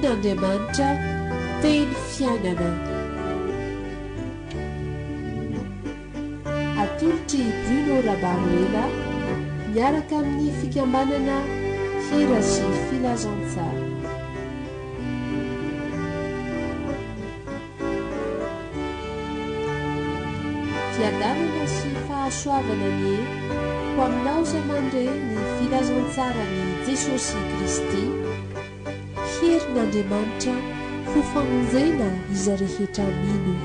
tenin'Andriamanitra teny fiainana. Atolotry Bruno Rabaruela miaraka amin'ny fikambanana hira sy filazantsara. Fiadanana sy fahasoavana ny ho aminao izay mandre ny filazantsara ny Jesosy Kristy, herin'Andriamanitra ho famonjena izy rehetra mino.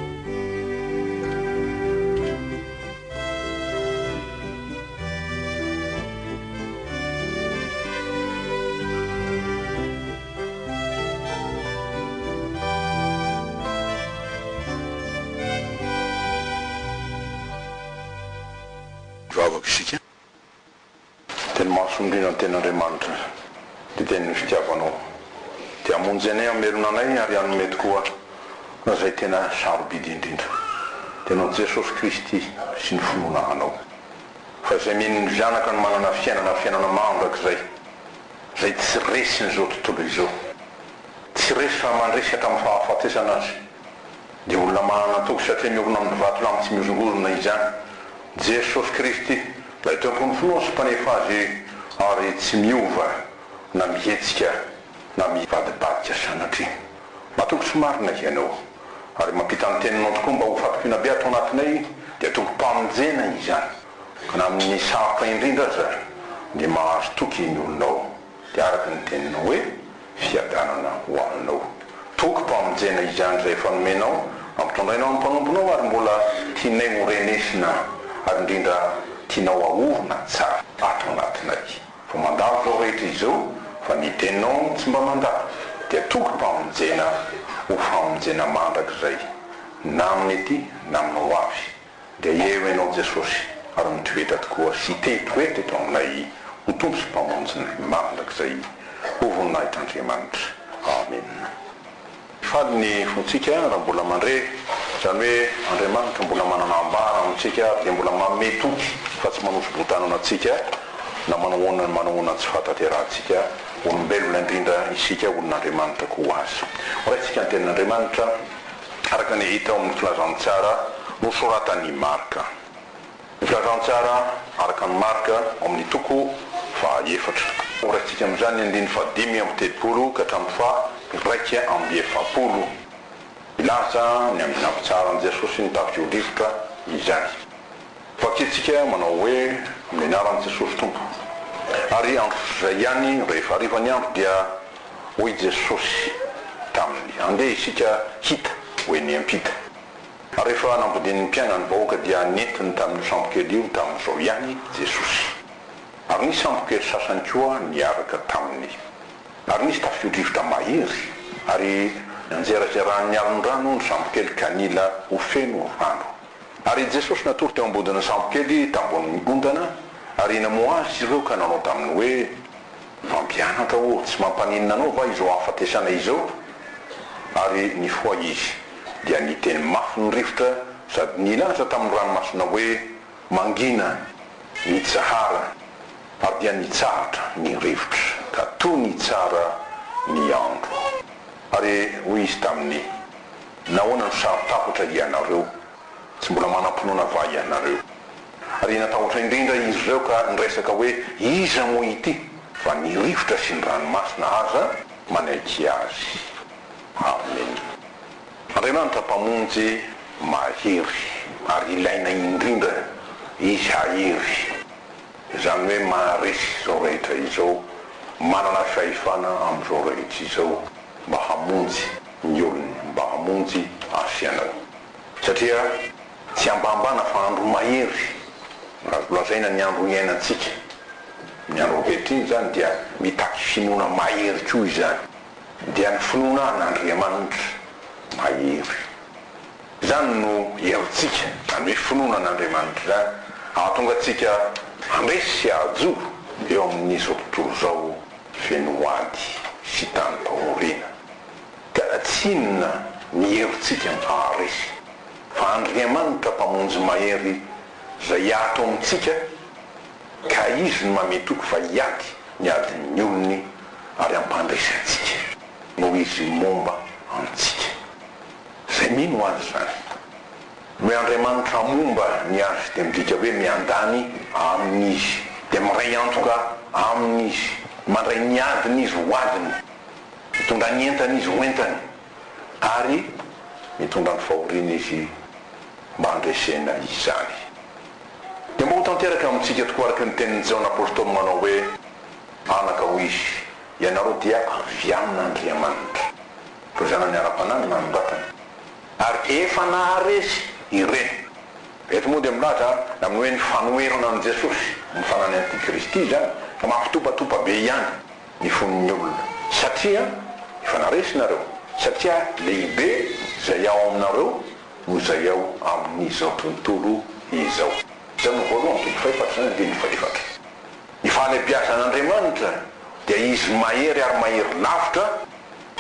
Teny masondrina ten'Andriamanitra dia teny fitiavanao dia hamonjy anay amelonanay ary hanome tokoa na izay tena sarobidy indrindra tenao Jesosy Kristy sy ny finoana anao fa izay mino zanaka ny manana fiainana mandrak'izay izay tsy resy n'izao tontolo izao tsy resy fa mandresy hatramin'ny fahafatesana azy dia olona manana toko satria miorona amin'ny vatolamy tsy miozongozona izany Jesosy Kristy lay tompony finoana sy mpanefa azy ary tsy miova na mihetsika na mivadibadika sanatria matoko tsy marina ianao ary mampita ny teninao tokoa mba ho fatompiana be atao anatinay dia toko mpamonjena izany ka na amin'ny sarotra indrindra aza dia mahazo toky ny olonao dia araka ny teninao hoe fiadanana ho aminao toko mpamonjena izany izay efa nomenao mampitondrainao ny mpanomponao ary mbola tianay ho renesina ary indrindra tianao aorona tsara ato anatinay fa mandalo zao rehetra izao fa ny teninao tsy mba mandalo dia toko mpamonjena ho famonjena mandrak'izay na amin'ny ety na aminao avy dia eo ianao Jesosy ary mitoetra tokoa sy tetoetra eto aminay ho tompo sy mpamonjy mandrak'izay ho voninahitr'Andriamanitra amen. Faly ny fontsika raha mbola mandre zany hoe Andriamanitra mbola manana ambara amintsika dia mbola manome toky fa tsy manosibotana antsika na manahoana tsy fahatanterantsika olombelona indrindra isika olon'Andriamanitra koa azy. Oraitsika ny tenin'Andriamanitra araka ny hita amin'ny filazantsara nosoratan'ny Marka. Ny filazantsara araka ny Marka amin'ny toko fahaefatra. Oraitsika amin'izany andiny fa 5:30 ka hatramin'ny fa 1:50. Ilaza ny amin'ny nampitsaran'i Jesosy ny tafio-drivotra izany. Fakitsika manao hoe amin'ny anaran'i Jesosy Tompo. Ary andro izay ihany rehefa hariva ny andro dia hoy Jesosy taminy andeha isika hita hoe ny ampita. Ary rehefa nampodiny ny mpiaina ny vahoaka dia nentiny tamin'ny sambokely io tamin'izao ihany Jesosy. Ary nisy sambokely sasany koa niaraka taminy. Ary nisy tafio-drivotra mahery ary nanjerazerahan'ny alon-drano ny sambokely kanila ho feno rano. Ary Jesosy natory teo ambodin'ny sambokely tambony ondana ary namoa azy ireo ka nanao taminy hoe fampianatra o tsy mampaninona anao va izao afatesana izao ary nifoa izy dia niteny mafy ny rivotra sady nilaza tamin'ny ranomasina hoe mangina nitsahara ary dia nitsahatra ny rivotra ka toy nitsara ny andro. Ary hoy izy taminy nahoana no sarotahotra ianareo tsy mbola manam-pinoana va ianareo ary natahotra indrindra izy ireo ka niresaka hoe iza moa ity fa ny rivotra sy ny ranomasina aza manaiky azy. Amen. Andriamanitra mpamonjy mahery ary ilaina indrindra izy hahery izany hoe maharesy izao rehetra izao manana fahefana amin'izao rehetra izao mba hamonjy ny olony mba hamonjy asianao satria tsy ambambana fa andro mahery lazaina ny andro iainantsika ny andro ankehitriny zany dia mitaky finoana mahery koa izany dia ny finoana an'Andriamanitra mahery zany no herintsika zany hoe finoana an'Andriamanitra zany ahatonga atsika andresy ajo eo amin'izao tontolo zao feno ady sy tany-pahorina ka tsy inona ny herintsika maharesy fa Andriamanitra mpamonjy mahery zay ato amintsika ka izy no mametoky fa hiady ny adin'ny olony ary ampandresantsika no izy momba antsika. Zay mino azy zany. Noe Andriamanitra momba ny azy dia midika hoe miandany amin'izy, dia miray antoka amin'izy, mandray ny adiny izy ho adiny, mitondra ny entany izy ho entany, ary mitondra ny fahoriana izy mba handresena izany. Dia mba ho tanteraka amintsika tokoa araka ny tenin'ny Jaona apôstôly manao hoe anaka ho izy, ianareo dia avy amin'Andriamanitra. Toy izany ny ara-panany nanoratany. Ary efa naharesy ireny. Eto moa dia milaza amin'ny hoe ny fanoherana an' Jesosy, ny fanany antikristy zany, ka mampitopatopa be ihany ny fon'ny olona. Satria efa naresy nareo. Satria lehibe izay ao aminareo no izay ao amin'izao tontolo izao. Zay no voalohany toko faefatra zany dia ny faefatra. Ny fahalebiazan'Andriamanitra dia izy mahery ary mahery lavitra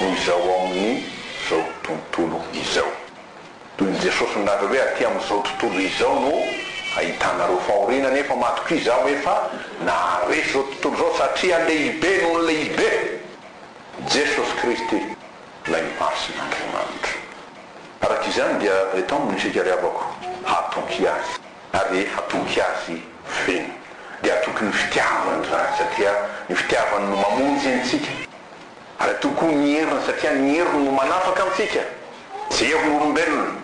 no izao amin'ny zao tontolo izao. Toy ny Jesosy milaza hoe aty amin'izao tontolo izao no ahitanareo fahoriana, nefa matoka izaho efa naharesy zao tontolo zao satria lehibe noho lehibe Jesosy Kristy lay masin'Andriamanitra. Araka izany dia eto nisika riavako hatoky azy, ary hatoky azy feno. Dia atoky ny fitiavany zany satria ny fitiavany no mamonjy antsika. Ary tokony ny heriny satria ny heriny no manafaka antsika. Tsy herin'olombelona,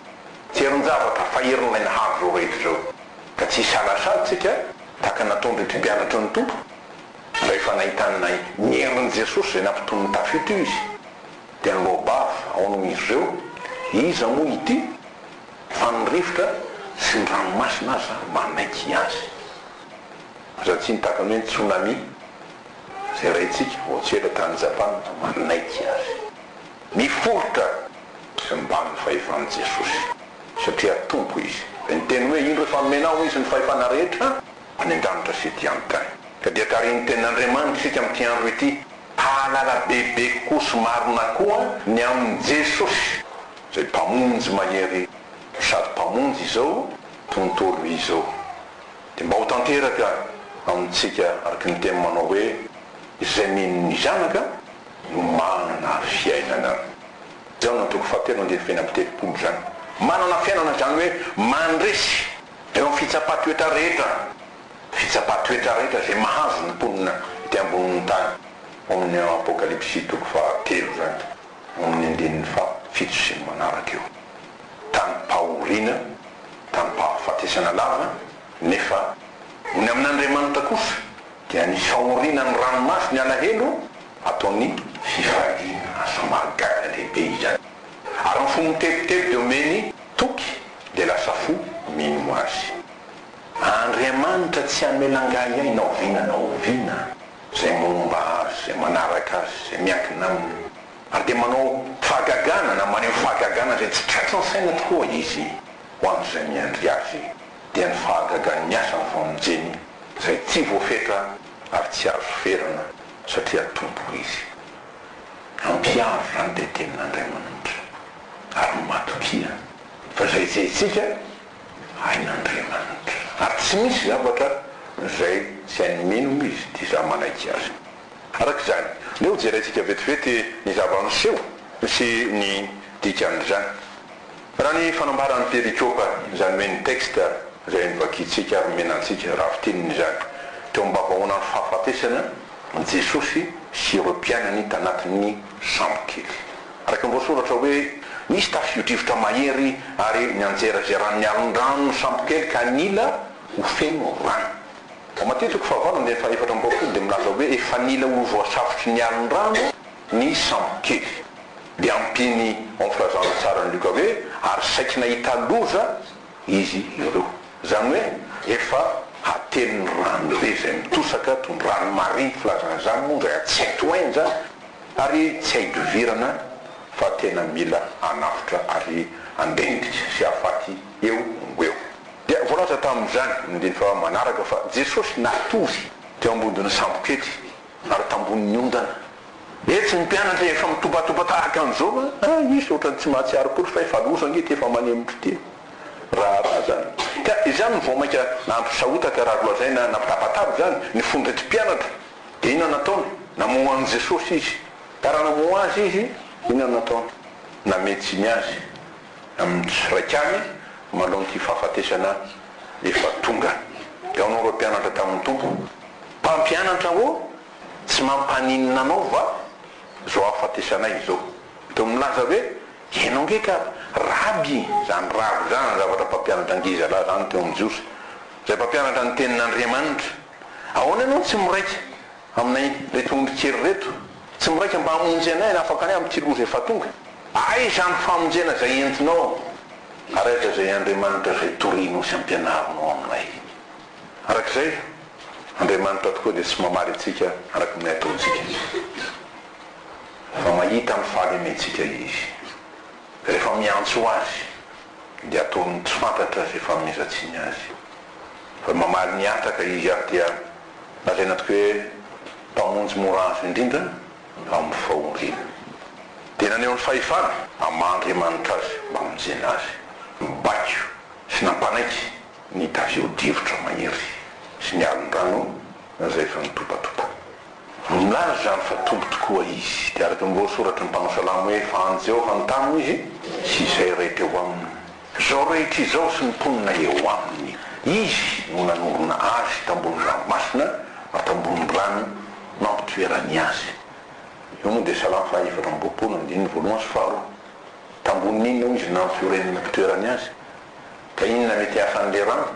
tsy herin-javatra fa herin'ilay nahazo zao rehetra zao. Ka tsy salasatsika tahaka nataony mpianatra ny tompo. Rehefa nahitana ny herin'i Jesosy izay nampitony tafito izy, dia nylobava ao noho izy ireo, iza moa ity fa ny rivotra sy ny ranomasina aza manaiky azy. Za tsy nitaka hoe ny tsunami zay raitsika ohatsy tany Japana manaiky azy. Miforotra sy mibany fahefan'i Jesosy satria tompo izy. Dia ny teny hoe ino rehefa menao izy ny fahefana rehetra any an-danitra sy ety an-tany. Ka dia tariny tenin'Andriamanitra isika amin'ity andro ity, halala bebe kokoa sy marina koa ny amin'ny Jesosy zay mpamonjy mahery sady mpamonjy izao tontolo izao. Dia mba ho tanteraka amintsika araka ny teny manao hoe izay min'ny zanaka no manana fiainana. Zao no toko fahatelo andeha fena amin'ny telopolo zany. Manana fiainana zany hoe mandresy eo amin'ny fitsapan-toetra rehetra. Fitsapan-toetra rehetra zay mahazo ny mponina ety ambonin'ny tany. Amin'ny apokalipsy toko fahatelo zany, amin'ny andinin'ny fafito sy ny manaraka eo. Tanim-pahoriana, tanim-pahafatesana lava, nefa ny amin'Andriamanitra kosa dia ny fahoriana ny ranomasy ny alahelo ataony fifaliana somagaga lehibe izany. Ary ny fo mitebiteby dia omeny toky dia lasa fo mino azy. Andriamanitra tsy hamelangany ahy na oviana na oviana zay momba azy, zay manaraka azy, zay miankina aminy. Ary dia manao fahagagana na maneho fahagagana zay tsy tratry ny saina tokoa izy ho an'izay miandry azy. Dia ny fahagagany ny asa ny famonjeny zay tsy voafetra ary tsy azo ferana satria tompo izy. Ampiaro zany dia tenin'Andriamanitra ary matokia fa zay tsika hain'Andriamanitra. Ary tsy misy zavatra zay tsy hainy mino izy ty za manaiky azy. Araka izany leo jerentsika vetivety ny zava-miseho sy ny dikan'izany. Raha ny fanambaran'ny perikopa zany hoe ny texte zay nivakitsika ary menantsika rafitininy zany teo mba vahoana ny fahafatesana ny Jesosy sy ireo mpianany tanatin'ny sambo kely. Araka voasoratra hoe nisy tafio-drivotra mahery ary nianjerazerany alon-drano ny sambo kely ka nila ho feno rano. Matetika fahavalo dia faefatra ambapolo dia milaza hoe efa nila ho voasafotry ny alon-drano ny sambo kely. Dia ampiny am'filazana tsara ny Luka hoe ary saiki nahita loza izy ireo. Zany hoe efa hateliny rano be zay mitosaka toy ny rano mariny filazana zany moa zay tsy haitoenja ary tsy haidovirana fa tena mila anafitra ary andendrika sy afaty eo eo. Dia voalaza tamin'izany mindiny fa manaraka fa Jesosy natory teo ambodiny sambo kely ary tambonin'ny ondana. Etsy ny mpianatra efa mitopatopa tahaka an'izao izy ohatrany tsy mahatsiaro kory fa efa lozana ety efa manemotry ty. Raha zany. Ka izany vao mainka nandro sahotaka raha loazaina napitapatavy zany ny fondrety mpianatra. Dia ina nataony namoha an'i Jesosy izy. Ka raha namoha azy izy inona natao namety tsy miazy amin'ny tsiraikany maloha ty fahafatesana efa tonga dia anao ro mpianatra tamin'ny tompo mpampianatra ho tsy mampaninina anao va zao afatesanay zao to milaza hoe ianao ngeika raby zany raby zany zavatra mpampianatra angiza lahy zany teo amin'ny josy zay mpampianatra ny tenin'Andriamanitra ahoana ianao tsy miraika aminay reto ondrikely reto tsy miraika mba hamonjy anay na afaka anay amin'ny tiloza efa tonga ay zany famonjena zay entinao araika zay Andriamanitra zay torino sy ampianarinao aminay arak'izay Andriamanitra tokoa dia tsy mamaly antsika araky minay ataontsika fa mahita amin'ny fahalemetsika izy rehefa miantso azy dia ataony tsy fantatra azy efa mizatsiny azy fa mamaly niataka izy ary dia lazaina tokoa hoe mpamonjy mora azy indrindra amin'ny fahoriana dia naneo ny fahefana Andriamanitra azy mba monjena azy mibakio sy nampanaiky ny tavio divotra mahery sy ny alon-drano zay fa nitopatopa milaza zany fa tompo tokoa izy dia araky mivoasoratra ny mpanosalamo hoe fa anjeo fanontano izy sy izay rehetra eo aminy zao rehetra izao sy niponina eo aminy izy no nanorona azy tambony ranomasina tambony rano mampitoerany azy io moa dia salamo fahaefatra amboapolo andininy voalohany sy faharoa tambony inona izy nampioren'ny mampitoerany azy ka inona mety afan'le rano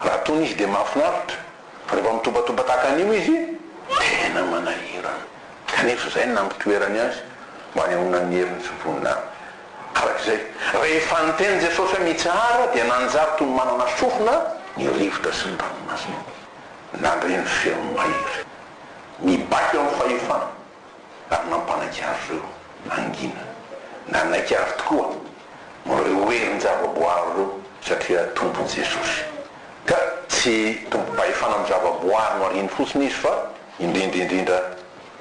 raha tony izy dia mahafinaritra fa rehefa mitobatoba tahaka an'io izy tena manahirana kanefa zay nampitoerany azy mba ny ahonany heriny sy voninahiny arak'izay rehefa niteny Jesosy hoe mitsara dia nanjary toy manana sofina ny rivotra sy ny ranomasina nandreny feno mahery mibaky eo amin'ny fahefana ary nampanaky azy reo angina nanaiky azy tokoa mo reo hery ny zavaboary reo satria tompo Jesosy ka tsy tompo-pahefana amin'ny zavaboary no ariny fotsiny izy fa indrindraindrindra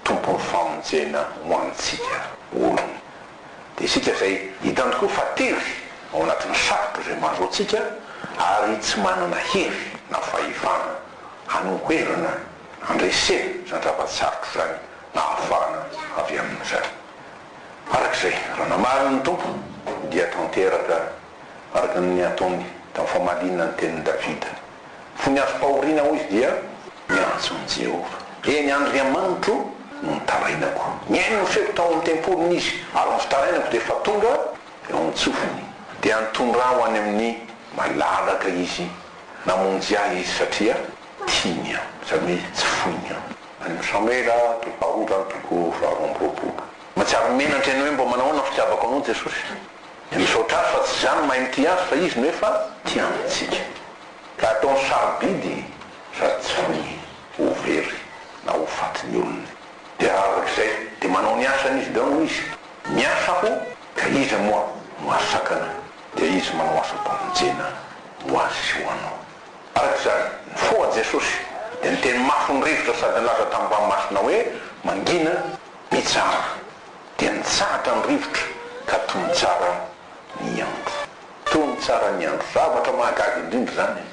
tompo ny famonjena ho antsika olona dia isika zay hitany tokoa fa tery ao anatin'ny sarotra zay mahazo atsika ary tsy manana hery na fahefana hanoherana andresena zany zava-tsarotra zany na ahafahana avy amin'izany arak'izay raha namariny ny tompo dia tanteraka araka ny ataony tamin'ny famalinana ny tenin'ny Davida fony azo mpahoriana ho izy dia miantso ny Jehova eny Andriamanitro no nitarainako nyainy no feko tao amin'ny tempoliny izy ary ny fitarainako dia efa tonga eo amin'ny tsofiny dia nitondra ho any amin'ny malalaka izy namonjy ahy izy satria tiany aho zany hoe tsy foiny aho any Samuela faharoa toko faharoa amby roapolo matsiary menatra eny hoe mba manahoana fitiavako anao Jesosy dia misaotra azy fa tsy zany mahay mity azy fa izy no efa tiantsika ka ataony sarobidy sady tsy foiny ho very na ho fatiny olona dia arak'izay dia manao ny asany izy dao izy miasa ho ka izy moa no asakana dia izy manao asa mpamonjena ho azy sy ho anao arak'izany nifoa Jesosy dia niteny mafy ny rivotra sady nilaza tamin'ny ranomasina hoe mangina mitsara dia nitsahatra ny rivotra ka tony tsara ny andro tony tsara ny andro zavatra mahagaga indrindra zany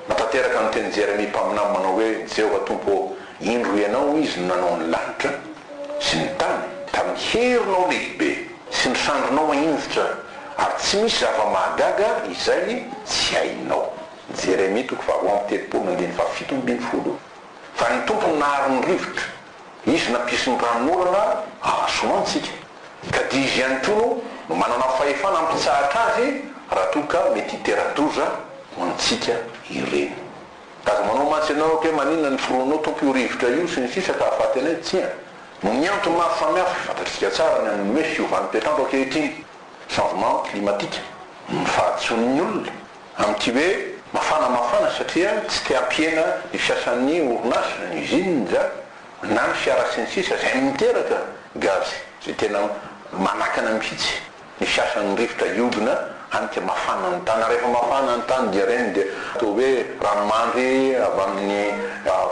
natanteraka ny teny Jeremia mpaminamy manao hoe Jehova tompo indro ianao izy nanao ny lanitra sy ny tany tamin'ny herinao lehibe sy ny sandronao mahinjitra ary tsy misy zava-mahagaga izay tsy hainao Jeremia toko faharoa amby telopolo andiny fahafito ambin'ny folo fa ny tompo nahary ny rivotra izy nampisy ny ranorana ahasoa antsika ka dia izy ihany koa no manana fahefana ampitsahatra azy raha toa ka mety hiteradoza ho antsika ireny kaza manao matsy ianao hoe maninona ny firoanao tompo io rivotra io sy ny sisa ka ahafaty anay tsia no miantony mahafamihafa fantatritsika tsara ny an'ny hoe fiovan'ny toetrandro ankehitriny changement climatique ny fahatson'ny olona amin'ity hoe mafana satria tsy te ampiena ny fiasan'ny orinasa ny usine za na ny fiara sy ny sisa zay miteraka gaz zay tena manakana mihitsy ny fiasan'ny rivotra iodina anika mafana ny tany rehefa mafana ny tany dia reny dia atao hoe ranomandry avy amin'ny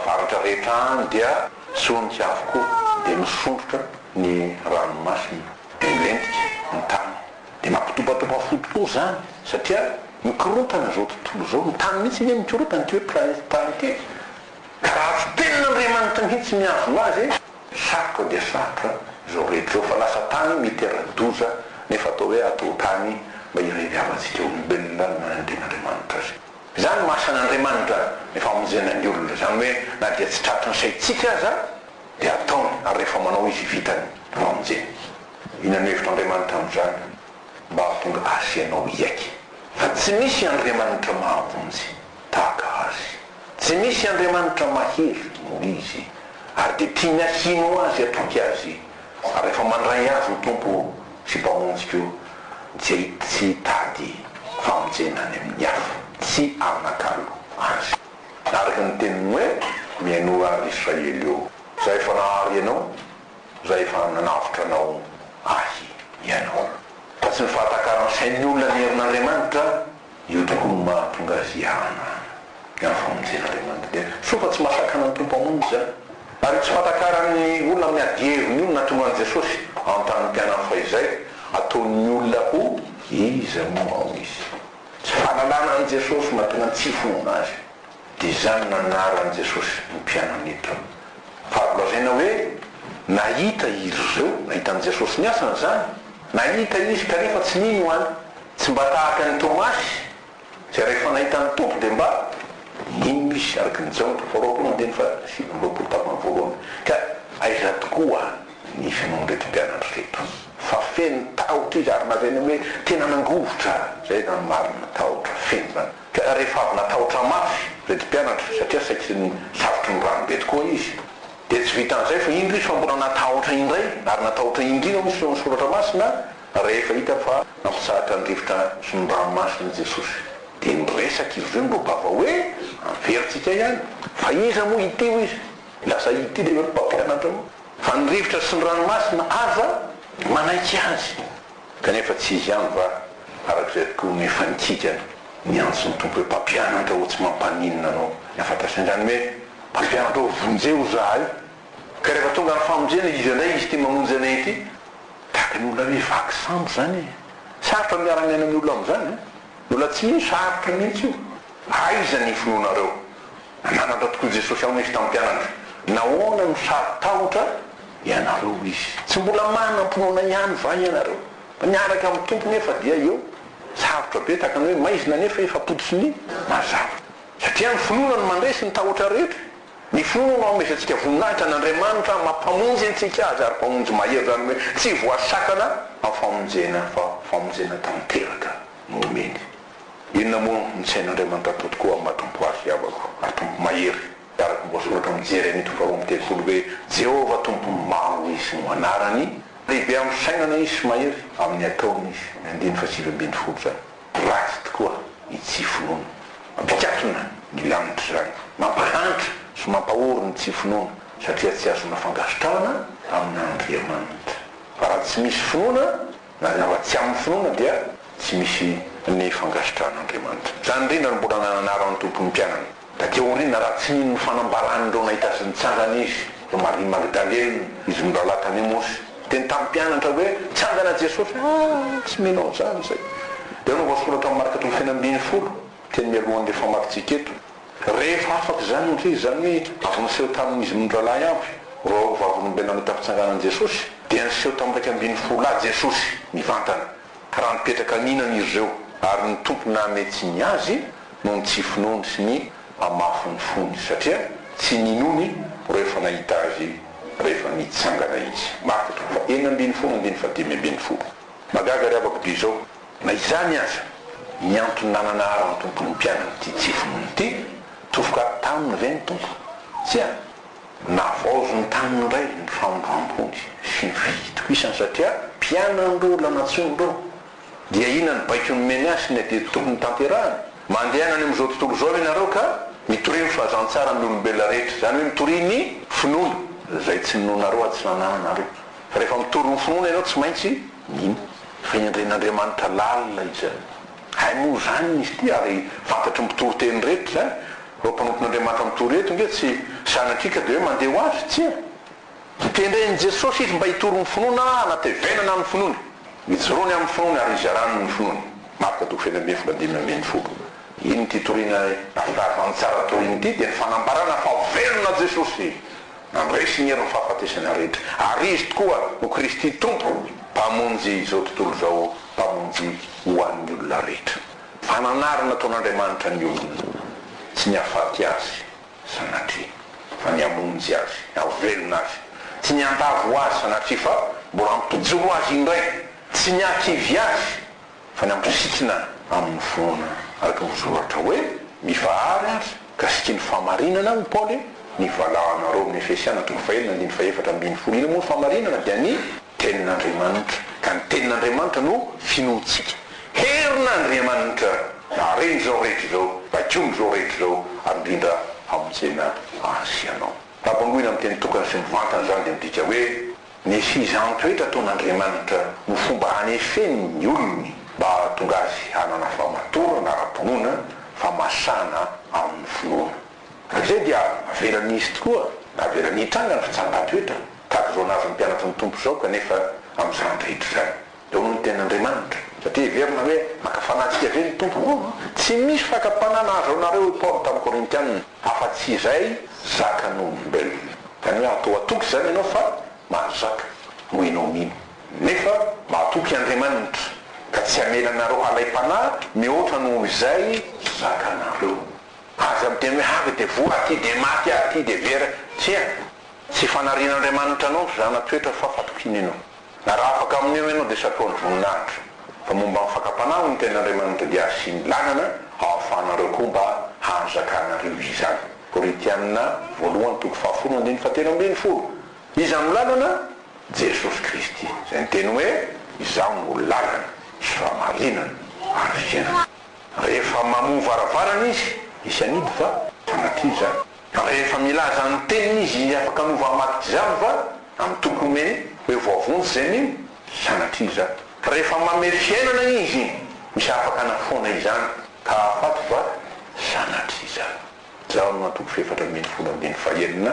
varatra rehetra any dia sonika avokoa dia misondrotra ny ranomasina dia milentika ny tany dia mampitopatopa fotopo zany satria mikorotana zao tontolo zao ny tany mihitsy ny mikorotana ty hoe planety tany ty ka raha tsy tenina Andriamanitra mihitsy miazo azy sarotra dia sarotra zao rehetra zao fa lasa tany miteradoza nefa atao hoe atao tany mba ireviavantsika olombelona manandren'andriamanitra azy zany masan'andriamanitra mifamonjena ny olona zany hoe na dia tsy tratry ny saitsika aza dia ataony ary rehefa manao izy vitany famonjena ina ny hevitra andriamanitra amin'izany mba tonga asianao iaky fa tsy misy andriamanitra mahavonjy tahaka azy tsy misy andriamanitra mahery no izy ary dia tia miasino azy atoky azy ary rehefa mandray azy ny tompo sy mpamonjika io dia tsy tady famonjena any amin'ny hafa tsy anakalo azy araka ny teniny hoe miainoa Israely io zay efa nahary ianao zay efa nanavitra anao ahy ianao fa tsy mifatakaran'ny sain'ny olona ny herin'andriamanitra io tokony mahatonga azy ihana ny famonjen'andriamanitra dia sofa tsy masakana ny tompo amonjy zany ary tsy fatakaran'ny olona amin'ny adiheviny io natonga an' Jesosy anontany mpianany faizay ataon'ny olona ho iza moa izy tsy fahalalana an' Jesosy mahatonga tsy fonona azy dia zany nanaran' Jesosy ny mpianany eto fa lazaina hoe nahita izy zao nahitan'i Jesosy ny asany zany nahita izy kanefa tsy nino any tsy mba tahaka ny Tomasy zay rehefa nahitan'ny tompo dia mba ino izy araky ny jaonto faroapolo andeny fa sivy-roapolo tapany voalohany ka aiza tokoa ny finoany reto mpianatra reto fa feno tahotra izy ary mazany hoe tena nangovotra zay na marina tahotra feno zany ka rehefa avy natahotra mafy reto mpianatra satria saky ny savotry ny ranobe tokoa izy dia tsy vitan'izay fa indro izy fa mbola natahotra indray ary natahotra indrina misy ny soratra masina rehefa hita fa nampisahatra ny rivotra sy ny ranomasina Jesosy dia miresaka izy reo mbobava hoe averitsika ihany fa iza moa itio izy lasa ity dia hoe mpampianatra moa fa ny rivotra sy ny ranomasina aza manaiky azy kanefa tsy izy ihany fa arak'izay tokoa nefa nikikany niantso ny tompo hoe mpampianatra ho tsy mampaninina anao nafantasany zany hoe mpampianatra ho vonjeo zahay ka rehefa tonga ny famonjena izy indray izy ty mamonjy anay ity tahaka ny olona hoe vaky sambo zany sarotra miara-miaina amin'ny olona amin'izany olona tsy misy sarotra mihitsy io aiza ny finoanareo nanatra tokoa Jesosy ao misy tamin'ny mpianatra nahoana ny sarotahotra ianareo izy tsy mbola manam-pinoana ihany va ianareo fa niaraka amin'ny tompo nefa dia eo sarotra be tahaka ny hoe maizina nefa efa pototry ny mazava satria ny finoana ny mandresy ny tahotra rehetra ny finoana no amesantsika voninahitra n'Andriamanitra mampamonjy antsika azy ary mpamonjy mahery zany hoe tsy voasakana amin'ny famonjena fa famonjena tanteraka no omeny inona moa ny sain'Andriamanitra atao tokoa amin'ny mahatompo azy avako ary tompo mahery araky voasoratra amin'ny Jeremia 2:30 hoe Jehova tompo maro izy no anarany lehibe amin'ny sainana izy sy mahery amin'ny ataony izy ny 9:7 zany ratsy tokoa ny tsy finoana mampikatona ny lanitra zany mampahantra sy mampahory ny tsy finoana satria tsy azona fangasitrahana amin'Andriamanitra fa raha tsy misy finoana na tsy amin'ny finoana dia tsy misy ny fangasitrahan'Andriamanitra zany indrindra ny mbola nananaran'ny tompon'ny mpianany da teo rina raha tsy nino ny fanambaran'ireo nahita azy nitsangana izy ro Maria Magdalena izy mirahalahy tany Amosy dia ny tamin'ny mpianatra hoe tsangana Jesosy tsy minao zany zay dia no voasoratra amin'ny Marka 9:20 teny mialohan'le famakintsika eto rehefa afaka zany ndry zany hoe avy niseho tamin'izy mirahalahy avy ro vavolombelona nahita fitsanganan'i Jesosy dia niseho tamin'ny 2:10 Jesosy mivantana raha nipetraka ninany izy reo ary ny tompo nametsy ny azy no ny tsy finoany sy ny amafiny fony satria tsy ninony rehefa nahita azy rehefa nitsangana izy Marka 9:10 magaga ry avako dia zao na izany aza miantony nananara ny tompony mpianany ty tsy finoany ty tofoka taminy ve ny tompo tsy a navaozo ny taminy ray ny famondram-pony sy ny fitoko isany satria mpianandreo lanatsonindreo dia ina ny baiko ny meny asiny dia tokony tanterahany mandehanany amin'izao tontolo zao ianareo ka mitoriny fahazantsara ny olombelona rehetra zany hoe mitoriny finoana zay tsy ninonareo a tsy nananareo fa rehefa mitory ny finoana ianao tsy maintsy nino fa iandren'Andriamanitra lalina izy hay moa zany izy ty ary fantatry mitory teny rehetra zany ro mpanompon'Andriamanitra mitory eto nge tsy sanatrika dia hoe mandeha ho azy tsy mitendreny Jesosy izy mba hitory ny finoana anatevenana amin'ny finoana mijorony amin'ny finoana ary izarany ny finoana Marka 9:10 iny ty torina afiravantsara toriny ty dia ny fanambarana fa velona Jesosy nandresy ny herin'ny fahafatesana rehetra ary izy tokoa no Kristy tompo mpamonjy izao tontolo zao mpamonjy ho an'ny olona rehetra fananarina ataon'Andriamanitra ny olona tsy ny afaty azy sanatria fa ny amonjy azy avelona azy tsy ny andavo azy sanatria fa mbola ampitojolo azy indray tsy ny akivy azy fa ny ampisitrina amin'ny foana araka misoratra hoe mivahary azy ka siky ny famarinana ny Paoly ny valahanareo amin'ny Efesiana toko fahelina andiny faefatra ambin'ny folo ina moa famarinana dia ny tenin'Andriamanitra ka ny tenin'Andriamanitra no finoantsika herin'Andriamanitra nareny zao rehetra zao bakomy zao rehetra zao ary indrindra hamonjena azy ianao fampangoina amin'ny teny tokana sy mivantana zany dia midika hoe ny fizantoetra ataon'Andriamanitra no fomba hanefeny ny olony mba tonga azy hanana famatorana ara-ponoana famasana amin'ny finoana zay dia averan'izy tokoa averan'ny hitranga ny fitsangato-toetra tahaka zao anazy mpianatra ny tompo zao kanefa amin'izany rehetra zany eo no ny tenin'Andriamanitra satria verina hoe makafanantsika ve ny tompo tsy misy fakapanana azo anareo Paoly tamin'ny Korintianina afa-tsy izay zakan'olombelona zany hoe atao atoky zany ianao fa mahazaka no ianao mino nefa mahatoky Andriamanitra ka tsy amelanareo halay-panahy mihoatra noho izay zakanareo aza miteny hoe avy dia voa aty dia maty aty dia vera tsy fanarian'Andriamanitra anao zana toetra fa fatokiny ianao na raha afaka amin'io ianao dia satroan'ny voninahitra fa momba ny fakapanahy ny tenin'Andriamanitra dia sy ny lanana ahafahanareo koa mba hanzakanareo izany Korintianina voalohany toko fahafolo andiny fahatelo ambin'ny folo izany lalana Jesosy Kristy zay ny teny hoe izaho no lalana sy famarinana ary fiainana rehefa mamova varavarana izy anidy fa sanatria zany rehefa milaza ny teniny izy afaka nova maty zany fa amin'ny tokome hoe voavontsy zay ny sanatria zany rehefa mamely fiainana izy misy afaka nafoana izany ka afaty fa sanatria zany zaho no natoko fefatra ambin'ny folo ambin'ny fahelina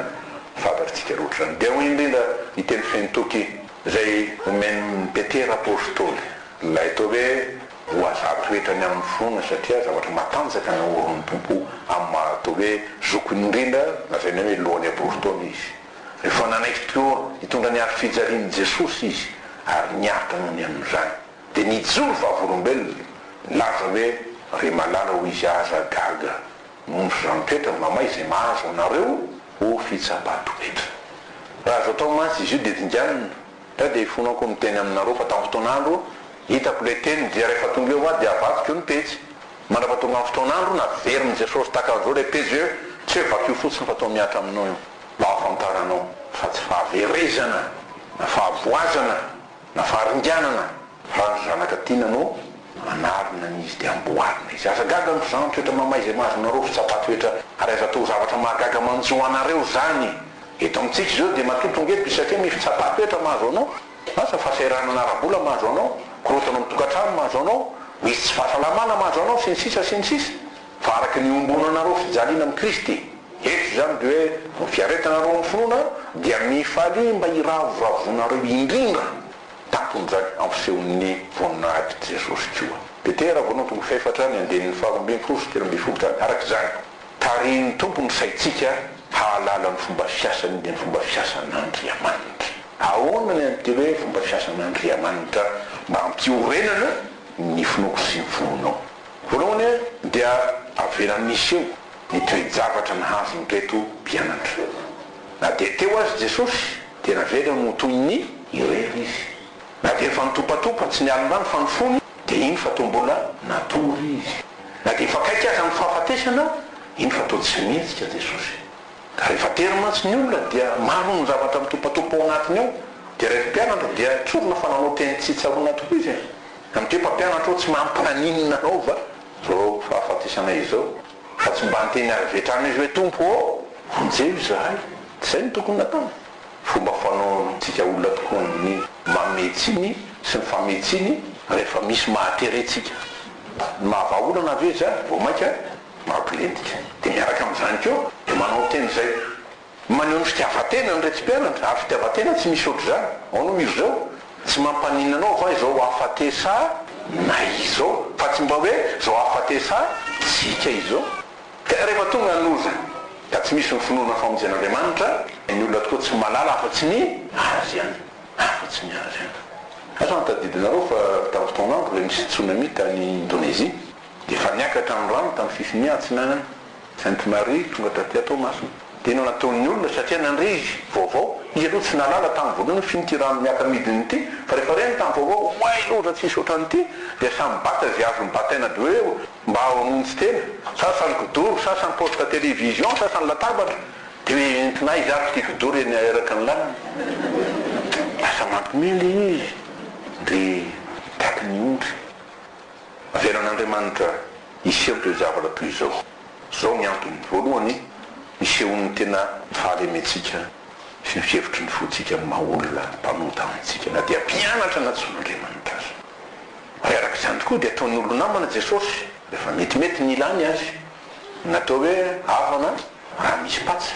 fantatritsika roatra zany dia ho indrindra iteny fentoky zay omeny Petera apôstôly lay tao hoe ho azatoetrany amin'ny foana satria zavatra matanjaka na oron'ny tompo amin'ny mahatao hoe zokony indrindra lazaina hoe lohan'ny apôstôly izy rehefa nanaiky teo hitondra ny ary fijalian'i Jesosy izy ary niaritra nohony amin'izany dia nijoro vavolombelona laza hoe re malala ho izy aza gaga noho zanotoetra mamay izay mahazo anareo ho fitsabatoetra raha azo atao mantsy izy io dia dinganina da dia ifonako miteny aminareo fa tamin'ny fotoan'andro hitako le teny dia rehefa tonga eo aho dia avatiko eo ny pejy mandrapa tonga amin'ny fotoan'andro na veriny Jesosy takan'izao le pejy eo tsy hoe vakio fotsiny fa tao miatra aminao eo mba hafantaranao fa tsy fahaverezana na fahavoazana na faharinganana fa ny zanaka tiananao manarina n'izy dia amboarina izy aza gaga ny zanotoetra mamay izay mahazonareo fitsapatoetra ary aza atao zavatra mahagaga manjo anareo zany eto amintsika izao dia matotongeto satria misy fitsapatoetra mahazo anao asa fahasahiranana ara-bola mahazo anao korotana mitokantrano mahazo anao misy tsy fahasalamana mahazo anao sy ny sisa fa araky ny ombonanareo fijaliana amin'ny Kristy eto zany dia hoe no fiaretanareo amin'ny finoana dia mifaly mba hiravavonareo indrindra tampony zany ampiseho'ny voninahitry Jesosy koa Petera voalohany tonga faefatra ny andenin'ny faha ambin'ny folo sy telo ambin'ny folo zany araka zany tarihin'ny tompo ny saitsika hahalala ny fomba fiasany dia ny fomba fiasan'Andriamanitra ahoana ny antely hoe fomba fiasan'Andriamanitra mba ampiorenana ny finoko sy ny fonao voalohany dia averan'nisy eo ny toe-javatra nahazo ny reto mpianatra na dia teo azy Jesosy dia navelany no toy ny irery izy na dia efa nitopatopa tsy nialondrano fa ny fony dia iny fa tao mbola natory izy na dia efa kaiky aza ny fahafatesana iny fa tao tsy mihetsika Jesosy ka rehefa tery mantsy ny olona dia maro ny zavatra mitopatopa ao anatiny ao dia rehefa mpianatra dia tsorona fa nanao teny tsy tsaroana tokoa izy amty mpampianatra ao tsy mampaninina anao va zao fahafatesana izao fa tsy mba nteny avetrana izy hoe tompo ao vonjeo zahay zay ny tokony natao fomba fanaontsika olona tokoa ny mametsiny sy ny fametsiny rehefa misy mahateretsika mahavaolana ave zany vao maika mampilentika dia miaraka amin'izany keo dia manao teny zay maneho ny fitiavatena ny retsim-pianatra ary fitiavatena tsy misy ohatry zany ao no misy zao tsy mampaninina anao va izao afatesa na izao fa tsy mba hoe zao afatesa tsika izao ka rehefa tonga noza ka tsy misy ny finoana famonjen'andriamanitra ny olona tokoa tsy malala afa-tsy ny azy ihany afa-tsy ny azy ihany asa notadidinareo fa tamin'ny fotoanandro le misy tsunami tany Indonésie dia efa niakatra amin'ny rano tamin'ny fifiniatsinana Sainte Marie tonga taty atao masina dia no nataon'ny olona satria nandrizy vaovao izy aloha tsy nalala tamin'ny voalohany finity rano miaka midiny ity fa rehefa reny tamin'ny vaovao oay loatra tsisy ohatran'ity dia samy bata zay azo mibataina de hoe mba hamonjy tena sasany kodoro sasany poste télévision sasany latabatra dia hoe entinay zato ty kodoro eny eraka ny lalana lasa mampimely izy dia taky ny ondry averan'andriamanitra iseho ireo zavatra toy izao zao ny antony voalohany isehon'ny tena fahalemetsika sy ny fihevitry ny fotsika ny maha-olona mpanota amintsika na dia mpianatra na tson'andriamanitra azy arak'izany tokoa dia ataon'ny olo namana Jesosy rehefa metimety ny ilany azy natao hoe avana raha misy patsa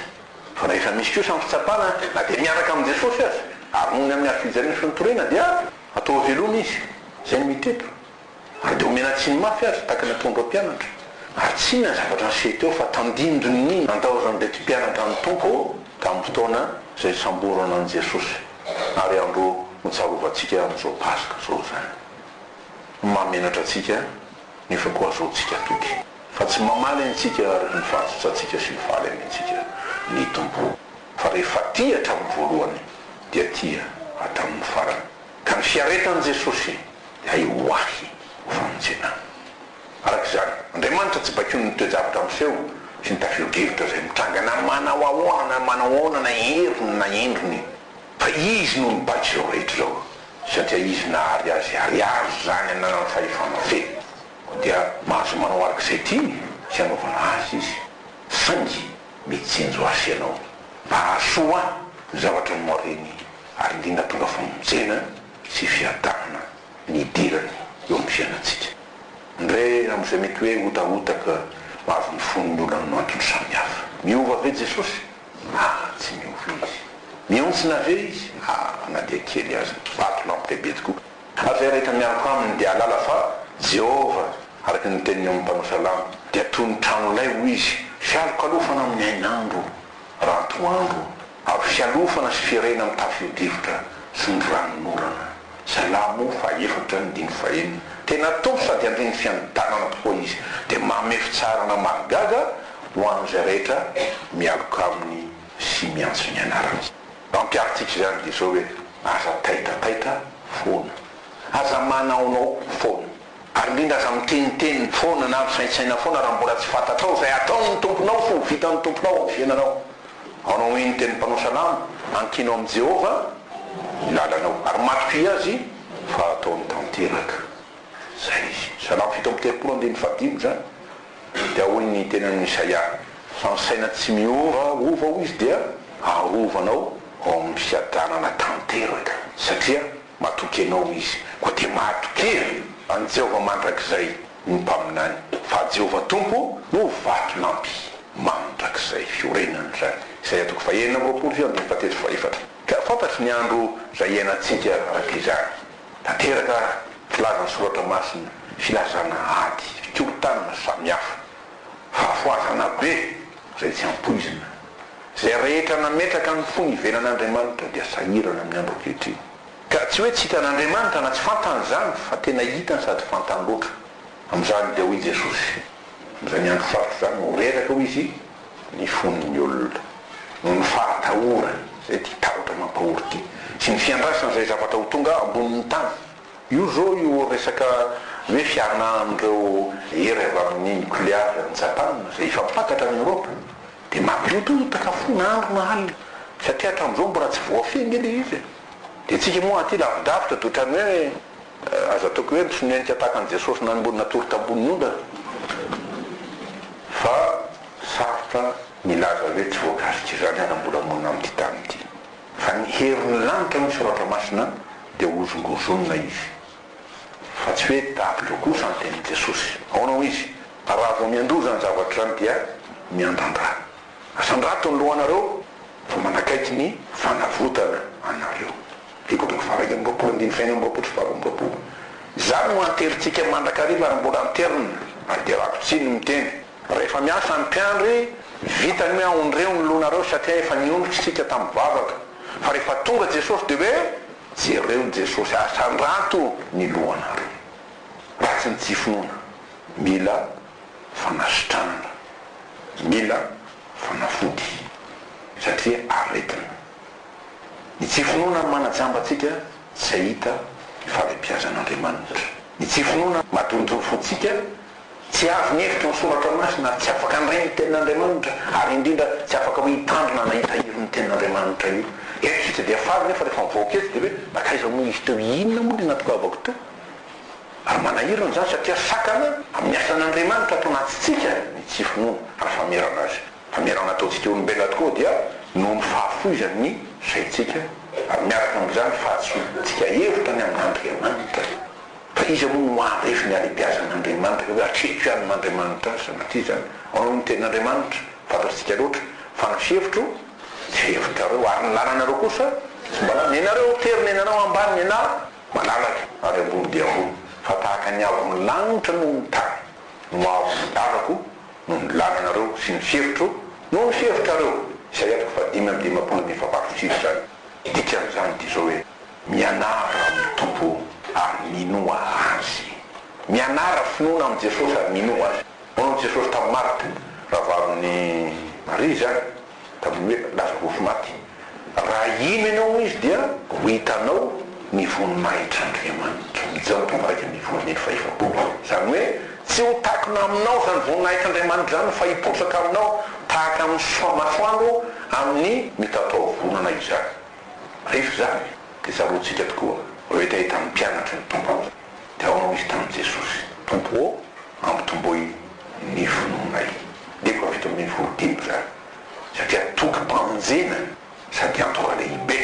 fa rehefa misy kosa amin'ny fitsapana na dia miaraka amin'ny Jesosy azy ary mony amin'ny afijarena sy nitorena dia atao velona izy zay ny miteto ary dia omena tsy ny mafy azy taka natondro mpianatra ary tsy na zavatra nysehy teo fa tandindony nantaozany le ty mpianatra ny tompo tamin'ny fotoana zay samborana an' Jesosy ary andro mitsarovatsika amin'izao paska zao zany mamenatra atsika nefa koa zao tsika toky fa tsy mamaly antsika ary ny fahatsotsatsika sy mifaly amintsika ny tompo fa rehefa tia hatramin'ny voalohany dia tia hatramin'ny farany ka ny fiaretan'i Jesosy dia ioahy ho famonjenana arak'izany andriamanitra tsy bakio ny toejavatra amin'seho sy ny tafio-drivitra zay mitranga na manao ahoana na manao ahoana na heriny na endriny fa izy no mibaky zao rehetra zao satria izy nahary azy ary azo zany anana ny fahefana fe dia mahazo manao arak'izay ty sy anaovana azy izy saingy mitsenjo asy ianao mba hahasoa ny zavatra ny moareny ary indrindra tonga famonjena sy fiadanana ny idirany eo amin'ny fiainatsika ndray amin'izay mety hoe hotahotaka mahazo ny fon'ny olona no antony samihafa miova ve Jesosy tsy miova izy miontsina ve izy na dia kely azy batona ampitehibe tokoa ary zay rehetra miaraka aminy dia alala fa Jehova araky ny teniny amin'ny mpanao salama dia toy ny tranolay ho izy fialokalofana amin'ny ainandro rantoandro ary fialofana sy firena amin'ny tafio-drivotra sy ny ranon'orana salamo faefatra ny dimy fahenina tena tompo sady andriny fianidanana tokoa izy dia mamefy tsarana magaga ho an'izay rehetra mialoka aminy sy miantso ny anarany mampiaritsika zany dia zao hoe aza taitataita foana aza manaonao foana ary indrindra aza miteniteny foana na misaintsaina foana raha mbola tsy fantatrao zay ataony ny tomponao fo vitan'ny tomponao amin'ny fiainanao anao iny teny mpanao salama ankinao amin'i Jehova ilalanao ary matoky azy fa ataony tanteraka zay izy salamo fito amby telopolo andiny fadimy zany dia hoy ny tenan'ny Isaia fansaina tsy miova ova ho izy dia arovanao ao amin'ny fiadanana tanteraka satria matoky anao izy koa dia matoky any Jehova mandrakizay ny mpaminany fa Jehova tompo no vatolampy mandrakizay fiorenany zany izay atoko fa enina roapolo fiandro fateto faefatra ka fantatry ny andro zay iainantsika arak'izany tanteraka filazana soratra masina filazana ady fikolotanana samihafa fahafoazana be zay tsy ampoizina zay rehetra nametraka ny fony ivelan'Andriamanitra dia sahirana amin'ny andro ankehitriny ka tsy hoe tsy hitan'Andriamanitra na tsy fantany zany fa tena hitany sady fantany loatra amin'izany dia hoy Jesosy amin'izay ny andro faritra zany moreraka ho izy ny fon'ny olona no ny fahatahora zay ty tahotra mampahory ty sy ny fiandrasana zay zavatra ho tonga ambonin'ny tany io zao io resaka hoe fiarina amin'ireo hery avy amin'ny nucléaire ny Japana zay efa mpakatra ny Europe dia mampiototaka fona andro na alina satria hatramin'izao mbola tsy voafengy le izy dia tsika moa aty lavidavitra totrany hoe aza ataoko hoe misonentika tahakan'i Jesosy nanomboly natory tambony onda fa sarotra milaza hoe tsy voakasika zany anambola monina amin'ity tany ity fa ny herin'ny lanitra misy soratra masina dia ozongozonina izy fa tsy hoe davitra kosa ny tenin'i Jesosy aonao izy raha vao miandoza ny zavatra zany dia miandandra asandrato ny lohanareo fa manakaiky ny fanavotana anareo ikotraka faraika ny roapolo andiny faina am'roapolo sy faharoapolo zany no anteritsika mandrakariva ary mbola anterina ary dia rakotsiny miteny rehefa miasa ny mpiandry vitany hoe aondreo ny lonareo satria efa niondrika isika tamin'ny vavaka fa rehefa tonga Jesosy dia hoe jereo Jesosy asan-drato ny lohanareo ratsy ny tsy finoana mila fanasitranana mila fanafody satria aretina ny tsy finoana ny manajamba antsika tsy hita ny fahalebiazan'Andriamanitra ny tsy finoana matonitony fotsika tsy azo ny hevitra ny soratra masina tsy afaka andray ny tenin'Andriamanitra ary indrindra tsy afaka ho hitandrina na hitahiry ny tenin'Andriamanitra io eto dia faly nefa rehefa mivoaka eto dia hoe makaiza moa izy teo inona moa le natokavako teo ary manahirana zany satria sakana amin'ny asan'Andriamanitra atao anatytsika ny tsy finoana ary famerana azy famerana ataontsika olombelona tokoa dia noho ny fahafoizany saintsika ary miaraka amin'izany fahatsoantsika hevitra ny amin'Andriamanitra fa izy moa no arefy ny alebiazan'Andriamanitra hoe atreto amin'Andriamanitra sanatria zany ao ny tenin'Andriamanitra fantatsika loatra fa ny fihevitro tsy hevitrareo ary ny lalanareo kosa tsy mbola ny anareo terina ianareo ambany ny ana malalaka ary ambony dia ambony fa tahaka ny avo ny lanitra noho ny tany no avo ny lalako noho ny lalanareo sy ny fihevitro noho ny fihevitrareo izay atako fa 5:27 zany dikan'izany dia zao hoe mianara amin'ny tompo ary minoa azy mianara finoana amin'ny Jesosy ary minoa azy manao Jesosy tamin'ny Marta ravavin'ny Maria zany tamin'ny hoe Lazaro fo maty raha ino ianao izy dia ho hitanao ny voninahitran'Andriamanitra mijaotongaraiky ny voninahitra fahefa-polo zany hoe tsy ho takona aminao zany voninahitran'Andriamanitra zany fa hipotsaka aminao tahaka amin'ny masoandro amin'ny mitatao vonana izany rehefa zany dia zaroantsika tokoa hoe tahita amin'ny mpianatra ny tompo dia ao izy tamin'ny Jesosy tompo ampitomboy ny finoanay deko avito amin'ny vorodimo zany satria toky mpamonjena sady antoka lehibe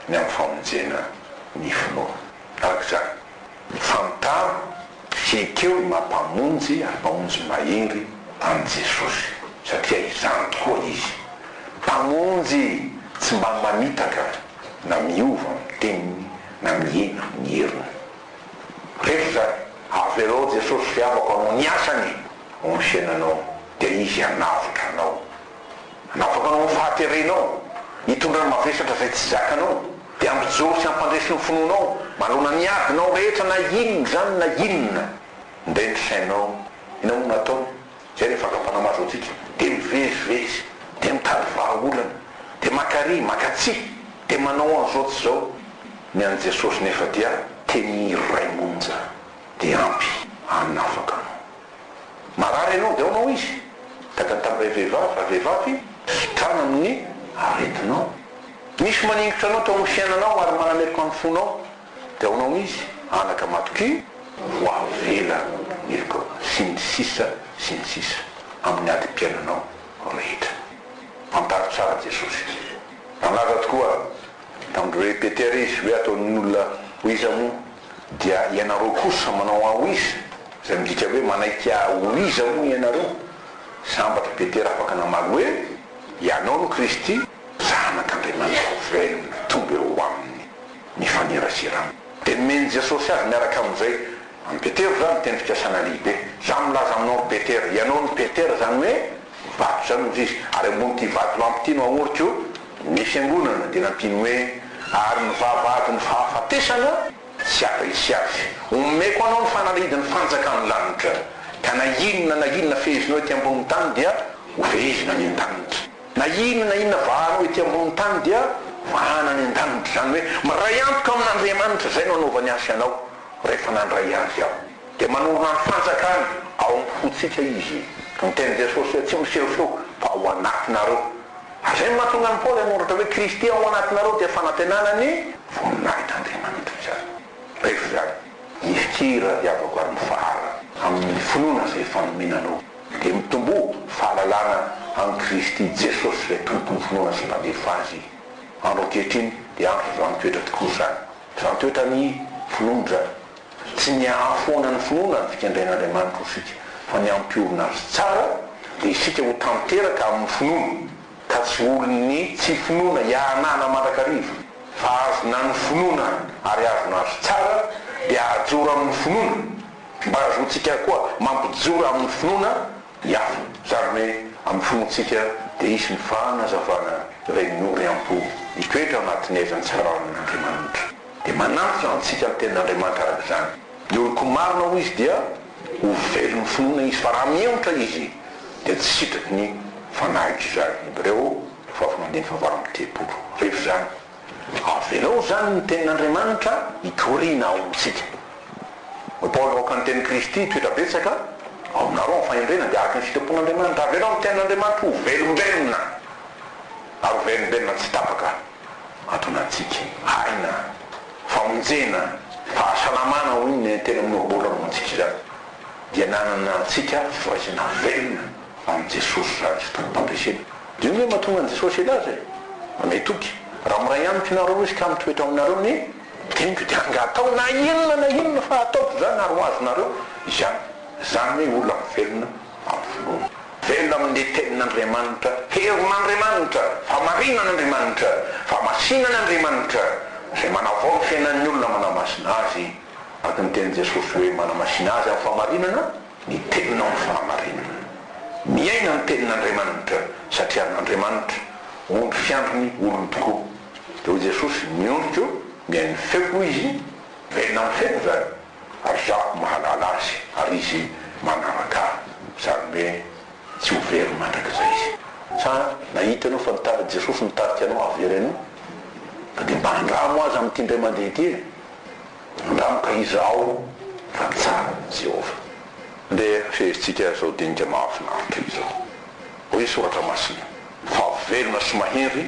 ny amin'ny famonjena ny finoana arak'izany fantaro fekeo mampamonjy ary mpamonjy mahery tamin'ny Jesosy satria izany tokoa izy mpamonjy tsy mba manitaka na miova amin'ny teniny na miena amin'ny heriny rehefa zany avy aloha Jesosy fiavaka anao ny asany omisenanao dia izy anavotra anao anafaka anao ny fahaterenao hitondra ny mavesatra zay tsy zakanao dia ampijoro sy ampandresy ny finoanao manona ny adinao rehetra na inona zany na inona ndendry sainao ina moa natao zay rehefa akapanamazo antsika dia mivezivezy dia mitady vahaolana dia makary makatsy dia manao an'izao tsy zao ny an'i Jesosy nefa dia teny iray monja dia ampy anafaka anao marary ianao dia aonao izy takany tamin'ilay vehivavy sitrana amin'ny aretinao misy maningitra anao tao amin'ny fiainanao ary manamerika amin'ny fonao dia aonao izy anaka matoky voavela miriko sy ny sisa amin'ny adi-piainanao rehetra fantaro tsara Jesosy nalaza tokoa tamin'ireo Petera izy hoe ataon'ny olona ho iza moa dia ianareo kosa manao ao izy zay midika hoe manaiky ho iza moa ianareo sambatra Petera afaka namaly hoe ianao no Kristy zanak'Andriamanitra velona tonga eo aminy ny fanerasirana dia meny Jesosy azy miaraka amin'izay amin'ny Petera zany teny fikasana lehibe za milaza aminao ny Petera ianao ny Petera zany hoe vato zany ozy izy ary ambony ty vato lampitino aoritra io ny fiangonana dia nampino hoe ary ny vavahady ny fahafatesana tsy arisy azy omeko anao ny fanalidiny fanjakan'ny lanitra ka na inona fehezinao ety ambony tany dia ho fehezina ny an-danitra na inona vahanao ety ambony tany dia vahana ny an-danitra zany hoe miray antoka amin'Andriamanitra zay no anaovany asy anao rehefa nandray azy aho dia manorona ny fanjakany ao amin'ny fotsika izy ny teny Jesosy hoe tsy misehoseo fa ao anatinareo zay mahatonga ny Paoly anoratra hoe Kristy ao anatinareo dia fanantenana ny voninahitran'Andriamanitra zany rehefa zany mifikira diavako ary mifahara amin'ny finoana zay fanomenanao dia mitombo fahalalana amin'ny Kristy Jesosy zay tompony finoana sy mpandefa azy andro ankehitriny dia andro zany toetra tokoa zany zany toetra ny finoana zany tsy ny ahafoana ny finoana ny fikendrain'Andriamanitra isika fa ny ampiorina azy tsara dia isika ho tanteraka amin'ny finoana ka tsy olony tsy finoana ianana mandrakariva fa azona ny finoana ary azona azy tsara dia ajoro amin'ny finoana mba azontsika koa mampijoro amin'ny finoana iafa zany hoe amin'ny fonontsika dia isy ny fanazavana renoriam-po itoetra anatin'ny ezan-tsaran'Andriamanitra dia manampy antsika ny tenin'Andriamanitra araka izany ny oloko marina ho izy dia ho velon'ny finoana izy fa raha mihemotra izy dia tsy sitraky ny fanahitra izany ireo fahafanandiny fahavarambitepolo rehefa zany avelao zany ny tenin'Andriamanitra itoriana ao amintsika Paoly aoka ny teny Kristy toetra betsaka ao aminareo fahendrena dia araka ny fitapon'Andriamanitra avelao ny tenin'Andriamanitra ho velombelona ary ho velombelona tsy tapaka atonantsika haina famonjena fahasalamana ho iny tena minobola romantsika zany dia nanana antsika fivoazana velona amin'ny Jesosy zany sy tompam-pandresena dia hoe mahatonga an' Jesosy elazy mametoky raha miray amiko nareo izy ka mitoetra aminareo ny teniko dia angatao na inona fa ataoko zany ary ho azonareo zany hoe olona mivelona amin'ny finoana velona amin'ny tenin'Andriamanitra herin'Andriamanitra famarinan'Andriamanitra famasinan'Andriamanitra zay manavao ny fiainan'ny olona manamasina azy araka ny teny Jesosy hoe manamasina azy amin'ny famarinana ny teninao ny fahamarinana miaina ny tenin'Andriamanitra satria n'Andriamanitra ondry fiandrony olony tokoa dia ho Jesosy miondrika miainy feko izy velona amin'ny feko zany ary zako mahalala azy ary izy manaraka zany hoe tsy ho very mandrakizay izy sa nahitanao fa nitariky Jesosy nitarika anao avery anao ka dia mba andramo azy amin'ity ndray mandeha ity andramo ka izao raha tsara Jehova dia fehezitsika zao dinika mahafinaritra izao hoe soratra masina fa velona sy mahery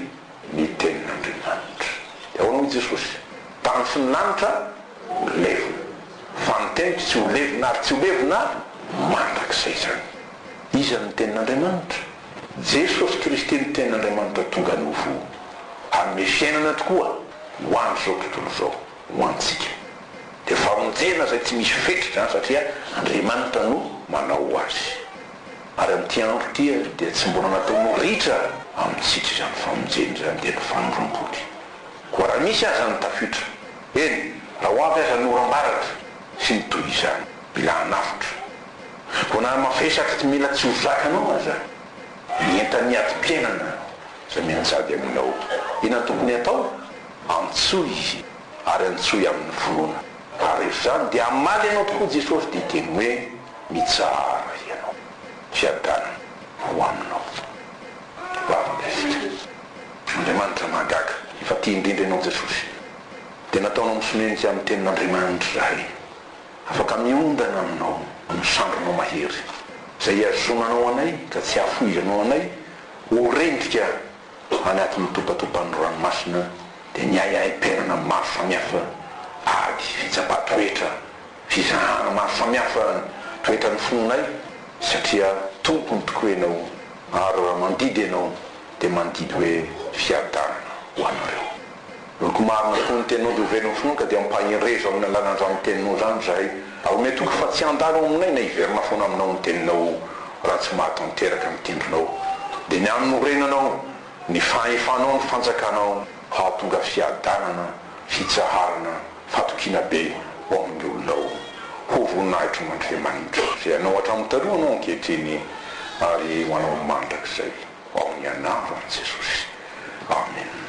ny tenin'Andriamanitra dia ao noho Jesosy tany sy ny lanitra levona fa ny teniko tsy ho levona ary tsy ho levona mandrakizay zany iza ny tenin'Andriamanitra Jesosy Kristy ny tenin'Andriamanitra tonga novo hanome fiainana tokoa ho any zao tontolo zao ho antsika dia famonjena zay tsy misy fetritra zany satria Andriamanitra no manao azy ary amin'ity andro ity dia tsy mbola nataonao ritra amintsika zany famonjena zany dia ny fanorambody koa raha misy aza ny tafitra eny raha ho avy aza norambaratra sy ny toy izany mila hanafitra koa na mafesatra tsy mila tsy ho zakanao aza mientany adi-piainana zay mianjady aminao ina tokony atao antsoy izy ary antsoy amin'ny finoana ary zany dia amaly ianao tokoa Jesosy dia teny hoe mitsara ianao fiadana ho aminao vavakasika Andriamanitra mahagaga efa tia indrindra ianao Jesosy dia nataonao misomenitsy amin'ny tenin'Andriamanitra zahay afaka miondana aminao misandronao mahery zay azonanao anay ka tsy hafoizanao anay ho rendrika anatin'ny topatopan'ny ranomasina dia niaiaim-piainana maro samihafa ady fitsapa-toetra fizahana maro samihafa toetra ny finoanay satria tompony tokoa ianao ary raha mandidy ianao dia mandidy hoe fiadanana ho anareo loko marina tokoa ny teninao dia hovelon'ny finoana ka dia mimpahirezo amin'ny alanan'izany teninao zany zahay ary metoky fa tsy andalo aminay na hiverina foana aminao ny teninao raha tsy mahatanteraka mitendrinao dia ny anorenanao ny fahefanao ny fanjakanao hahatonga fiadanana fitsaharana fatokina be ho amin'ny olonao ho voninahitro n'Andriamanitra zay anao hatramin'ny taloha anao ankehitriny ary ho anao mandrakizay ho amin'ny anaro an'i Jesosy amen